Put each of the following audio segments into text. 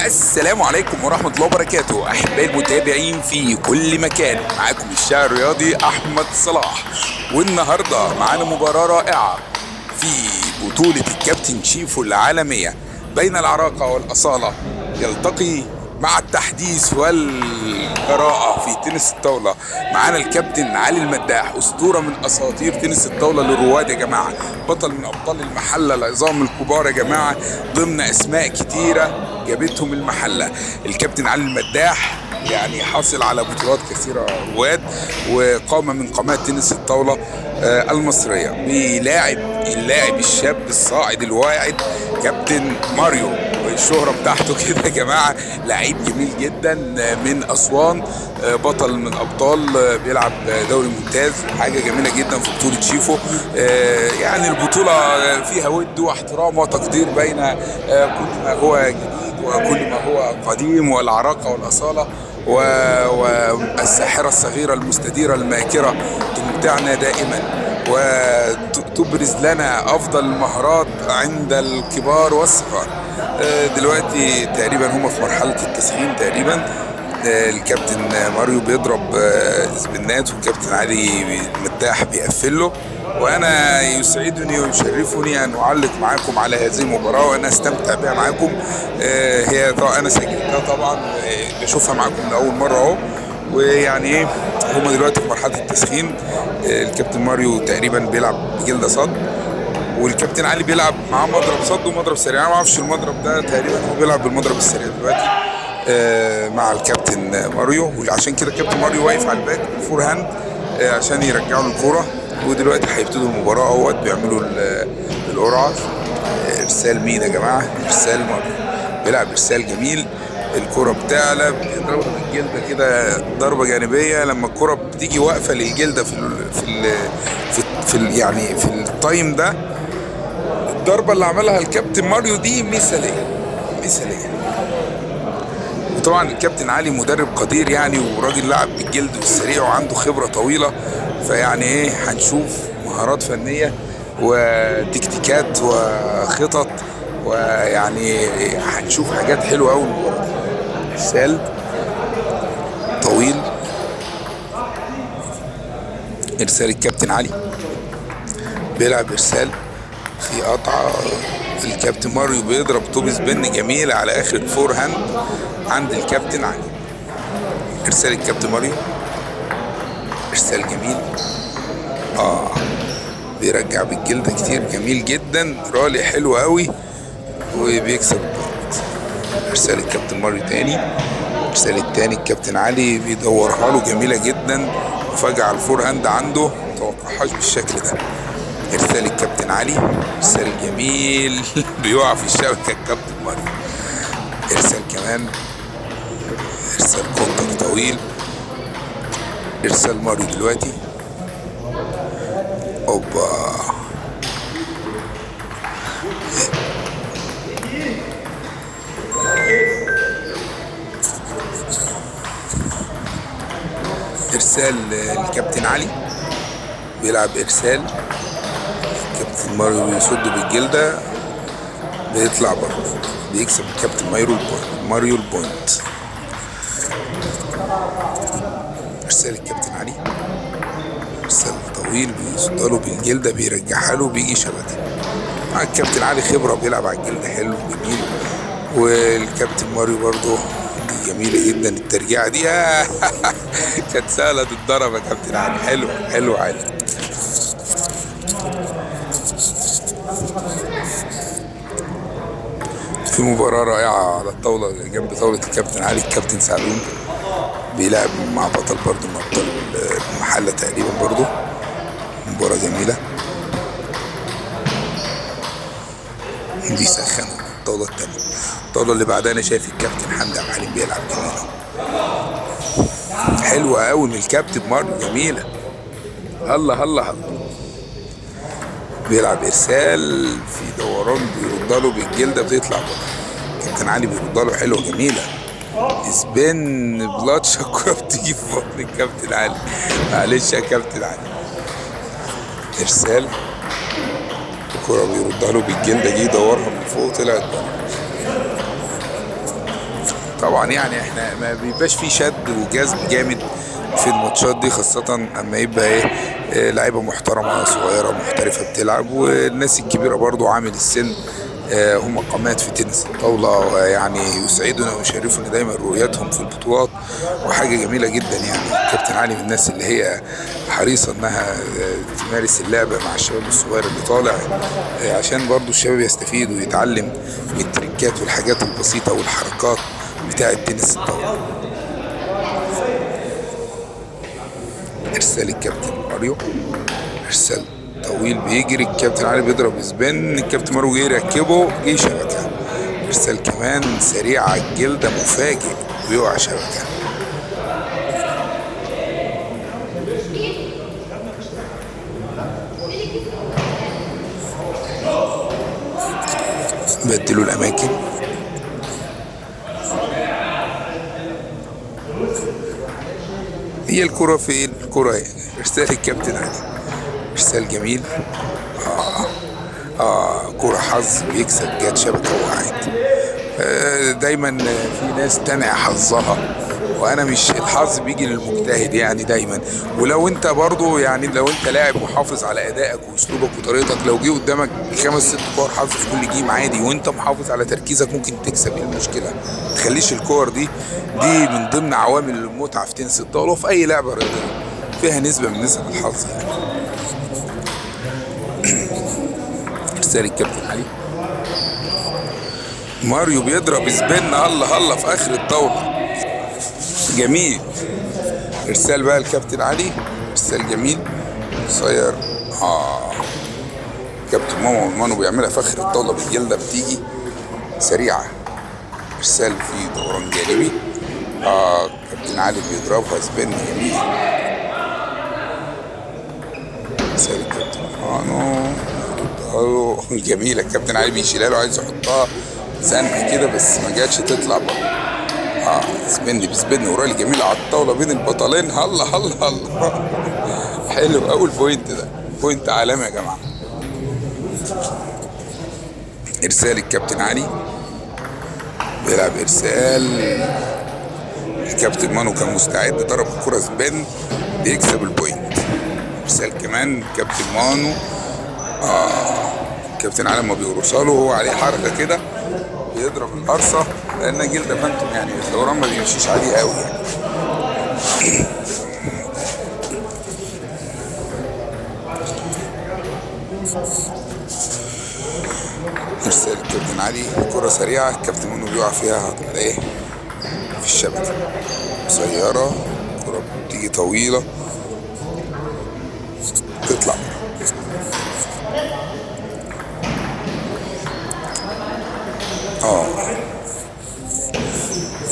السلام عليكم ورحمة الله وبركاته، أحبائي المتابعين في كل مكان. معاكم الشاعر الرياضي أحمد صلاح، والنهاردة معانا مباراة رائعة في بطولة الكابتن شيفو العالمية بين العراقة والأصالة. يلتقي مع التحديث والجراءة في تنس الطاولة. معانا الكابتن علي المداح، أسطورة من أساطير تنس الطاولة للرواد يا جماعة، بطل من أبطال المحلة العظام الكبار يا جماعة، ضمن أسماء كتيرة جابتهم المحلة. الكابتن علي المداح يعني حاصل على بطولات كثيرة رواد، وقامة من قامات تنس الطاولة المصرية. بيلاعب اللاعب الشاب الصاعد الواعد كابتن ماريو، الشهرة بتاعته كده يا جماعة. لعيب جميل جدا من أسوان، بطل من أبطال، بيلعب دوري ممتاز. حاجة جميلة جدا في بطولة شيفو. يعني البطولة فيها ود واحترام وتقدير بين كل ما هو جديد وكل ما هو قديم، والعراقة والأصالة والساحرة الصغيرة المستديرة الماكرة تمتعنا دائما وتبرز لنا أفضل المهارات عند الكبار والصغار. دلوقتي تقريبا هم في مرحلة التسخين تقريبا. الكابتن ماريو بيضرب سبنات، والكابتن علي المداح بيقفل له. وانا يسعدني ويشرفني ان اعلق معاكم على هذه المباراه، وانا استمتع بها معاكم. هي انا سجلتها طبعا، بشوفها معاكم لاول مره اهو. ويعني ايه، هما دلوقتي في مرحله التسخين. الكابتن ماريو تقريبا بيلعب بجلده صد، والكابتن علي بيلعب معاه مضرب صد ومضرب سريع. انا ما اعرفش المضرب ده، تقريبا هو بيلعب بالمضرب السريع دلوقتي مع الكابتن ماريو. وعشان كده الكابتن ماريو واقف على الباك بالفور هاند عشان يرجعوا له الكوره. ودلوقتي هيبتدوا المباراه اهوت، بيعملوا القرعه. ارسال مين يا جماعه؟ ارسال ماريو، بيلعب ارسال جميل. الكرة بتعلى، بيضربها بالجلده كده ضربه جانبيه. لما الكرة بتيجي واقفه للجلده يعني في التايم ده، الضربه اللي عملها الكابتن ماريو دي مثاليه مثاليه. وطبعا الكابتن علي مدرب قدير يعني، وراجل لاعب بالجلد والسريع وعنده خبره طويله. فيعني ايه، هنشوف مهارات فنيه وتكتيكات وخطط، ويعني هنشوف حاجات حلوه قوي. ارسال طويل، ارسال الكابتن علي بيلعب ارسال في قطعه. الكابتن ماريو بيضرب توب سبين جميل على اخر الفور هاند عند الكابتن علي. ارسال الكابتن ماريو، ارسال جميل. بيرجع بالجلدة كتير، جميل جدا، رالي حلو قوي، وبيكسب البوينت. ارسال الكابتن ماريو تاني، ارسال التاني الكابتن علي بيدورها له جميلة جدا، وفجأة على الفور هاند عنده متوقعهاش بالشكل ده. ارسال الكابتن علي، ارسال جميل بيقع في الشبكة الكابتن ماريو. ارسال كمان، ارسال كونتر طويل. ارسال ماريو دلوقتي، اوبا، ارسال الكابتن علي بيلعب ارسال. الكابتن ماريو بيصد بالجلده، بيطلع بره، بيكسب الكابتن ماريو البوينت. ارسال الكابتن علي، ارسال طويل بيصدله بالجلده، بيرجعها له، بيجي شبكه. مع الكابتن علي خبره، بيلعب على الجلده حلو جميل. والكابتن ماريو برضه دي جميله جدا الترجيعه دي كانت سهله تتضرب يا كابتن علي. حلو حلو علي. في مباراة رائعة على الطاولة جنب طاولة الكابتن علي، الكابتن سعلون بيلعب مع بطل برضه من أبطال المحلة تقريبا برضه. مباراة جميلة، بيسخنوا الطاولة التانية. الطاولة اللي بعدها أنا شايف الكابتن حمدي عبد الحليم بيلعب جميلة، حلوة قوي من الكابتن ماريو، جميلة. الله الله الله. بيلعب إرسال في دوران، بيرد له بالجلدة بتطلع بره. كابتن علي بيرد له حلوة جميلة، سبين بلاتشا، الكورة بتيجي في بطن الكابتن علي. معلش يا كابتن علي. إرسال، الكورة بيردها له بالجلدة، جه يدورها من فوق طلعت بره. طبعا يعني احنا ما بيبقاش فيه شد وجذب جامد في الماتشات دي، خاصة اما يبقى ايه لعيبة محترمة صغيرة محترفة بتلعب، والناس الكبيرة برضو عامل السن هم قامات في تنس الطاولة، يعني يسعدنا ويشرفنا دايما رؤيتهم في البطولات، وحاجة جميلة جدا. يعني كابتن علي من الناس اللي هي حريصة انها تمارس اللعبة مع الشباب الصغير اللي طالع، عشان برضو الشباب يستفيد ويتعلم من التريكات والحاجات البسيطة والحركات بتاع تنس الطاولة. ارسال الكابتن ماريو، ارسال طويل بيجري، الكابتن علي بيضرب سبين، الكابتن ماريو جه يركبه، جه شبكه. ارسال كمان سريع على الجلده مفاجئ ويقع شبكه. بدلوا الاماكن. هي الكرة فين؟ الكرة هي ارسال الكابتن علي، ارسال جميل. كرة حظ بيكسب، جت شبكة وقعت. دايما في ناس تنع حظها، وانا مش الحظ بيجي للمجتهد يعني دايما. ولو انت برضو يعني لو انت لاعب محافظ على ادائك واسلوبك وطريقتك، لو جه قدامك 5 6 كور حظ في كل جيم عادي وانت محافظ على تركيزك ممكن تكسب. ايه المشكله؟ ما تخليش الكور دي من ضمن عوامل المتعه في تنس الطاوله وفي اي لعبه رياضيه فيها نسبه من نسب الحظ يعني. رسالة الكابتن علي، ماريو بيضرب سبين، الله الله في اخر الطاوله، جميل. ارسال بقى الكابتن علي، ارسال جميل قصير. كابتن مانو بيعملها في اخر الطاوله بالجلده، بتيجي سريعه. ارسال في دوران جانبي، كابتن علي بيضربها سبين جميل. ارسال الكابتن مانو جميله، الكابتن علي بيشيلها له، عايز يحطها زنقه كده بس ما جاتش تطلع بره. سبين ورالي جميل على الطاوله بين البطلين. الله الله الله حلو اول بوينت، ده بوينت عالمي يا جماعه. ارسال الكابتن علي بيلعب ارسال، الكابتن مانو كان مستعد، ضرب الكره سبين بيكسب البوينت. ارسال كمان كابتن مانو، كابتن علي لما بيقرصها له هو عليه حركه كده بيضرب القرصه لانها جلده فانتوم، يعني الدوران ما بيمشيش عادي قوي يعني. ارسال الكابتن علي، كرة سريعة، الكابتن منو بيقع فيها، هتلاقيه في الشبكة قصيرة، كرة بتيجي طويلة تطلع.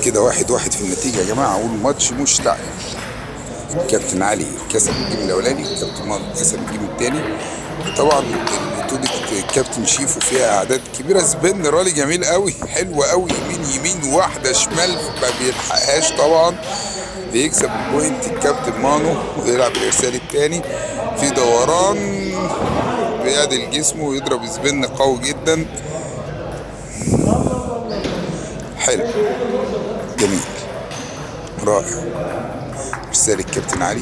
كده 1-1 في النتيجة يا جماعة، والماتش مشتعل. كابتن علي كسب الجيم الاولاني، كابتن مانو كسب الجيم الثاني. طبعا ميثودة الكابتن شيفو فيها اعداد كبيره، سبين رالي جميل قوي، حلو قوي، يمين واحده شمال ما بيلحقهاش طبعا، بيكسب البوينت الكابتن مانو ويلعب الارسال الثاني في دوران، بيعدل جسمه ويضرب سبين قوي جدا، حلو جميل رائع. ارسال الكابتن علي،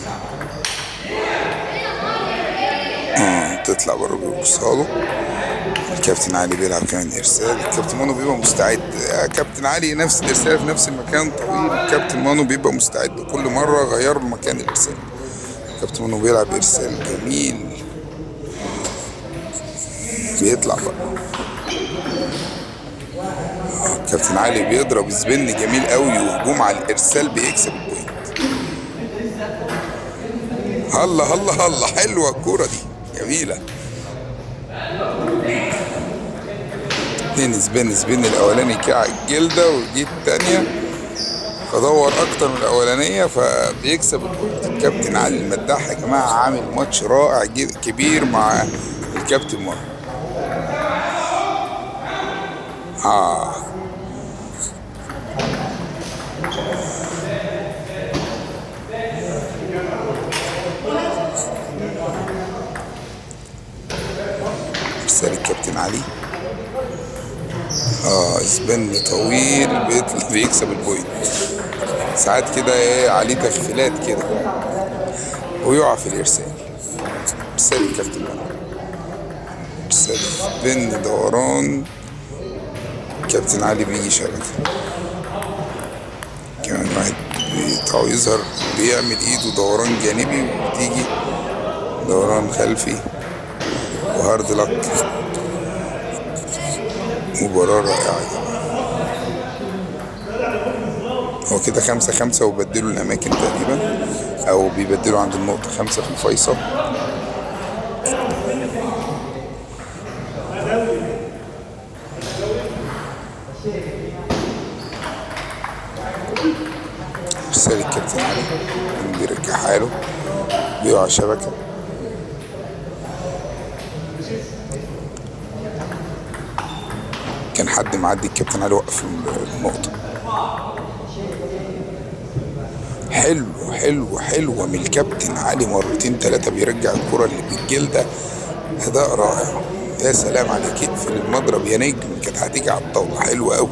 تطلع بره بيبصها له. الكابتن علي بيلعب كمان ارسال، الكابتن مانو بيبقى مستعد. كابتن علي نفس الارسال في نفس المكان طويل، الكابتن مانو بيبقى مستعد كل مره غيروا مكان الارسال. الكابتن مانو بيلعب ارسال جميل بيطلع بره. كابتن علي بيضرب سبين جميل قوي وهجوم على الارسال بيكسب البوينت. الله الله الله حلوه الكوره دي جميله. 2 سبين الاولاني كع الجلده ودي الثانيه فدور اكتر من الاولانيه فبيكسب البوينت. الكابتن علي المداح يا جماعه عامل ماتش رائع كبير مع الكابتن مارو. ارسال الكابتن علي، سبن طويل بيكسب البوينت. ساعات كده ايه عليه تغفيلات كده ويقع في الارسال. ارسال الكابتن مانو، ارسال سبن دوران. كابتن علي بيجي شبكة. كمان واحد بيقطع يظهر بيعمل ايده دوران جانبي وبتيجي دوران خلفي وهارد لك. مباراة رائعة. هو كده 5-5 وبدلوا الأماكن تقريبا، أو بيبدلوا عند النقطة 5 في الفيصل. رسالة الكابتن علي بيرجعها له، بيقع شبكة. كان حد معدي الكابتن علي وقف النقطة. حلوة من الكابتن علي، مرتين 3 بيرجع الكرة اللي بالجلدة. أداء رائع. يا سلام عليك، اقفل المضرب يا نجم، كانت هتيجي على الطاولة. حلوة أوي.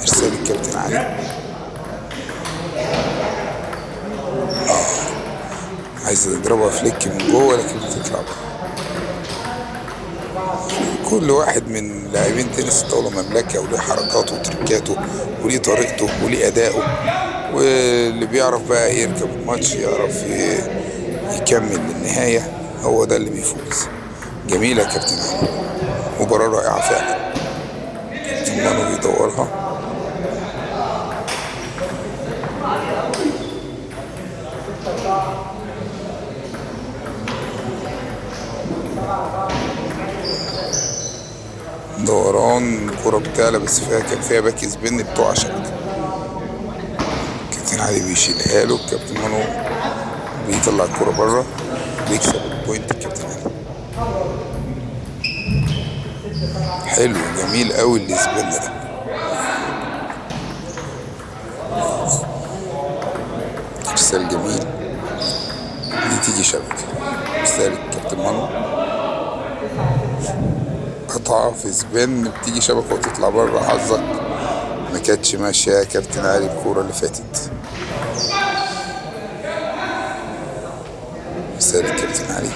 إرسال الكابتن علي. عايز يضربها فليك من جوه لكن بتطلع بره. كل واحد من لاعبين تنس الطاولة مملكة، وليه حركاته وتركاته وليه طريقته وليه أداؤه، واللي بيعرف بقى يركب الماتش يعرف يكمل للنهاية، هو ده اللي بيفوز. جميلة يا كابتن علي، مباراة رائعة فعلا. كابتن مانو بيدورها. دوران الكرة بتعلى بس كان فيها باك سبين بتوع شبكة. كابتن علي بيشيلها له، كابتن مانو بيطلع الكرة بره، بيكسب البوينت الكابتن علي. حلو جميل قوي السبين ده. ارسال جميل، دي تيجي شبكة. ارسال الكابتن مانو، قطعة في سبين بتيجي شبكة وتطلع بره. حظك ما كانتش ماشية يا كابتن علي الكورة اللي فاتت. ارسال الكابتن علي.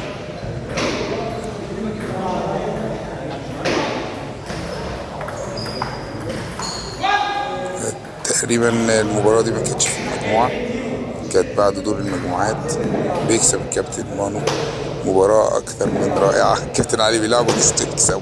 تقريبا المباراة دي ما كانتش في المجموعة، كانت بعد دور المجموعات. بيكسب الكابتن مانو. مباراة أكثر من رائعة. الكابتن علي بيلعبه يكسبه.